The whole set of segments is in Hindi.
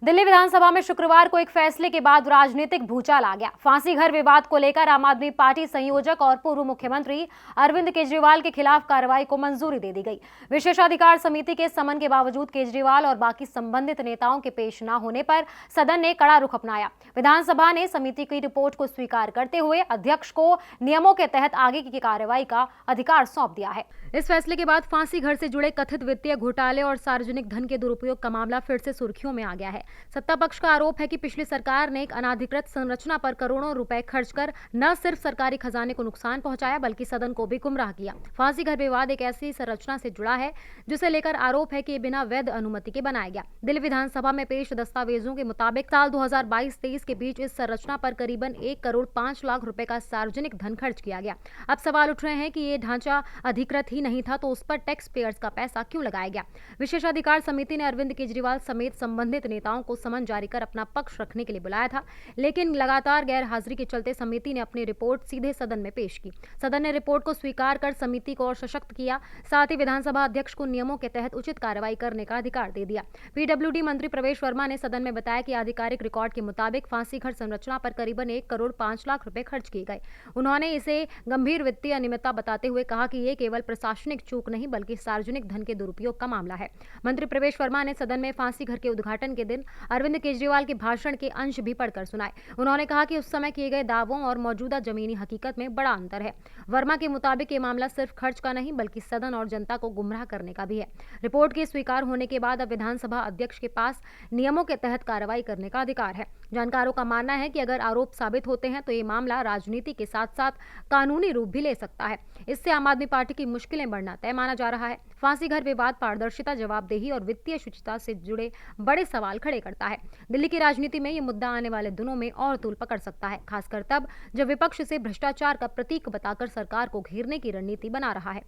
दिल्ली विधानसभा में शुक्रवार को एक फैसले के बाद राजनीतिक भूचाल आ गया। फांसी घर विवाद को लेकर आम आदमी पार्टी संयोजक और पूर्व मुख्यमंत्री अरविंद केजरीवाल के खिलाफ कार्रवाई को मंजूरी दे दी गई। विशेषाधिकार समिति के समन के बावजूद केजरीवाल और बाकी संबंधित नेताओं के पेश न होने पर सदन ने कड़ा रुख अपनाया। विधानसभा ने समिति की रिपोर्ट को स्वीकार करते हुए अध्यक्ष को नियमों के तहत आगे की कार्रवाई का अधिकार सौंप दिया है। इस फैसले के बाद फांसी घर से जुड़े कथित वित्तीय घोटाले और सार्वजनिक धन के दुरुपयोग का मामला फिर से सुर्खियों में आ गया है। सत्ता पक्ष का आरोप है कि पिछली सरकार ने एक अनाधिकृत संरचना पर करोड़ों रुपए खर्च कर न सिर्फ सरकारी खजाने को नुकसान पहुंचाया बल्कि सदन को भी गुमराह किया। फांसी घर विवाद एक ऐसी संरचना से जुड़ा है जिसे लेकर आरोप है कि ये बिना वैध अनुमति के बनाया गया। दिल्ली विधानसभा में पेश दस्तावेजों के मुताबिक साल 2022-23 के बीच इस संरचना पर करीबन 1 करोड़ 5 लाख रुपए का सार्वजनिक धन खर्च किया गया। अब सवाल उठ रहे हैं कि ये ढांचा अधिकृत ही नहीं था तो उस पर टैक्स पेयर्स का पैसा क्यों लगाया गया। विशेषाधिकार समिति ने अरविंद केजरीवाल समेत संबंधित नेताओं को समन जारी कर अपना पक्ष रखने के लिए बुलाया था, लेकिन लगातार गैर हाजिरी के चलते समिति ने अपनी रिपोर्ट सीधे सदन में पेश की। सदन ने रिपोर्ट को स्वीकार कर समिति को और सशक्त किया। साथ ही विधानसभा अध्यक्ष को नियमों के तहत उचित कार्रवाई करने का अधिकार दे दिया। पीडब्ल्यूडी मंत्री प्रवेश वर्मा ने सदन में बताया कि आधिकारिक रिकॉर्ड के मुताबिक फांसी घर संरचना पर करीबन 1 करोड़ 5 लाख रुपए खर्च किए गए। उन्होंने इसे गंभीर वित्तीय अनियमितता बताते हुए कहा कि ये केवल प्रशासनिक चूक नहीं बल्कि सार्वजनिक धन के दुरुपयोग का मामला है। मंत्री प्रवेश वर्मा ने सदन में फांसी घर के उद्घाटन के दिन अरविंद केजरीवाल के भाषण के अंश भी पढ़कर सुनाए। उन्होंने कहा कि उस समय किए गए दावों और मौजूदा जमीनी हकीकत में बड़ा अंतर है। वर्मा के मुताबिक ये मामला सिर्फ खर्च का नहीं बल्कि सदन और जनता को गुमराह करने का भी है। रिपोर्ट के स्वीकार होने के बाद अब विधानसभा अध्यक्ष के पास नियमों के तहत कार्रवाई करने का अधिकार है। जानकारों का मानना है कि अगर आरोप साबित होते हैं तो ये मामला राजनीति के साथ साथ कानूनी रूप भी ले सकता है। इससे आम आदमी पार्टी की मुश्किलें बढ़ना तय माना जा रहा है। फांसी घर विवाद पारदर्शिता, जवाबदेही और वित्तीय शुचिता से जुड़े बड़े सवाल खड़े करता है। दिल्ली की राजनीति में ये मुद्दा आने वाले दिनों में और तूल पकड़ सकता है, खासकर तब जब विपक्ष इसे भ्रष्टाचार का प्रतीक बताकर सरकार को घेरने की रणनीति बना रहा है।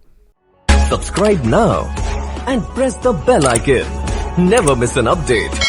Subscribe now and press the bell icon. Never miss an update.